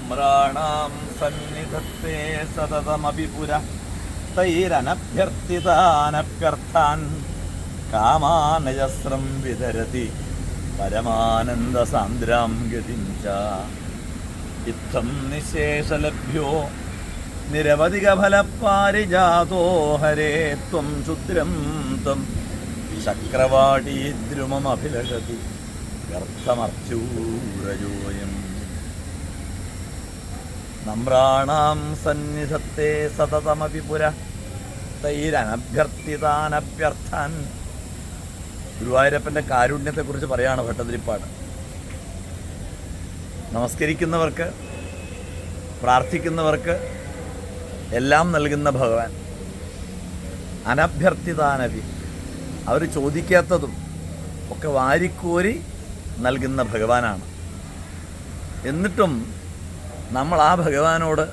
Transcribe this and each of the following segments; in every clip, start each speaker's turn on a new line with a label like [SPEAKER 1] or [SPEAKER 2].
[SPEAKER 1] നമ്രാണാം സന്നിധത്തെ സതതമപി പുര തൈരനഭ്യർത്ഥിതാനഭ്യർത്ഥാൻ കാമാനജസ്രം വിതരതി പരമാനന്ദ സാന്ദ്രാം ഗതിം ച ഇത്തം നിശേഷലഭ്യോ നിരവധിക ഫലപാരിജാതോ ഹരേ ത്വം ക്ഷുദ്രം ത്വം ശക്രവാടീദ്രുമമഭിലഷതി വ്യർത്ഥമർച്ചൂരജോയം നമ്രാണാം സന്നിധത്തെ സതതമപി പുര തൈരനഭ്യർത്ഥിതാനഭ്യർത്ഥാൻ. ഗുരുവായൂരപ്പൻ്റെ കാരുണ്യത്തെക്കുറിച്ച് പറയാണ് ഭട്ടതിരിപ്പാട്. നമസ്കരിക്കുന്നവർക്ക്, പ്രാർത്ഥിക്കുന്നവർക്ക് എല്ലാം നൽകുന്ന ഭഗവാൻ. അനഭ്യർത്ഥിതാനഭി, അവർ ചോദിക്കാത്തതും ഒക്കെ വാരിക്കോരി നൽകുന്ന ഭഗവാനാണ്. എന്നിട്ടും നമ്മൾ ആ ഭഗവാനോട്,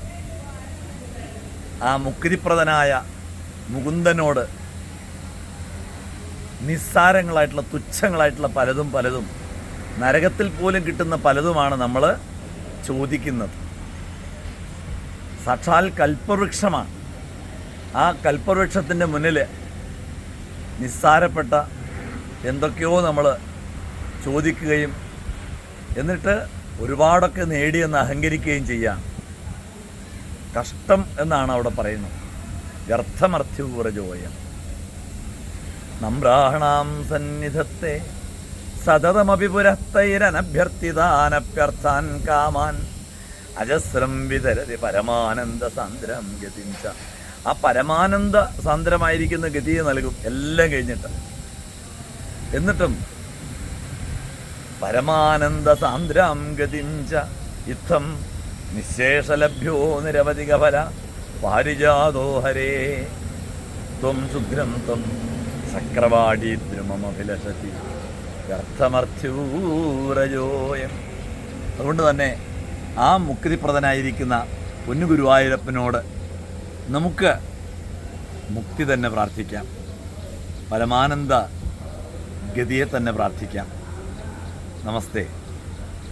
[SPEAKER 1] ആ മുക്തിപ്രദനായ മുകുന്ദനോട് നിസ്സാരങ്ങളായിട്ടുള്ള തുച്ഛങ്ങളായിട്ടുള്ള പലതും നരകത്തിൽ പോലും കിട്ടുന്ന പലതുമാണ് നമ്മൾ ചോദിക്കുന്നത്. സാക്ഷാൽ കൽപ്പവൃക്ഷമാണ്. ആ കൽപ്പവൃക്ഷത്തിൻ്റെ മുന്നിൽ നിസ്സാരപ്പെട്ട എന്തൊക്കെയോ നമ്മൾ ചോദിക്കുകയും എന്നിട്ട് ഒരുപാടൊക്കെ നേടിയെന്ന് അഹങ്കരിക്കുകയും ചെയ്യാം. കഷ്ടം എന്നാണ് അവിടെ പറയുന്നത്. വ്യർത്ഥമർത്ഥ്യൂരജോയം നമ്രാണാം സന്നിധത്തെ സതതമപി പുരസ്തൈരനഭ്യർത്ഥിതാനഭ്യർത്ഥാൻ കാമാൻ അജസ്രം വിതരതി പരമാനന്ദ സാന്ദ്രം ഗതിം ച. ആ പരമാനന്ദ സാന്ദ്രമായിരിക്കുന്ന ഗതിയെ നൽകും എല്ലാം കഴിഞ്ഞിട്ട്. എന്നിട്ടും പരമാനന്ദ സാന്ദ്രം ഗതിം ച ഇത്തം നിശേഷലഭ്യോ നിരവധിക ഫല പാരിജാതോ ഹരേ ത്വം ക്ഷുദ്രം ത്വം ചക്രവാടീദ്രുമമഭിലഷതി വ്യർത്ഥമർത്ഥ്യൂരജോയം. അതുകൊണ്ട് തന്നെ ആ മുക്തിപ്രദനായിരിക്കുന്ന പൊന്നു ഗുരുവായൂരപ്പനോട് നമുക്ക് മുക്തി തന്നെ പ്രാർത്ഥിക്കാം, പരമാനന്ദ ഗതിയെ തന്നെ പ്രാർത്ഥിക്കാം. നമസ്തേ.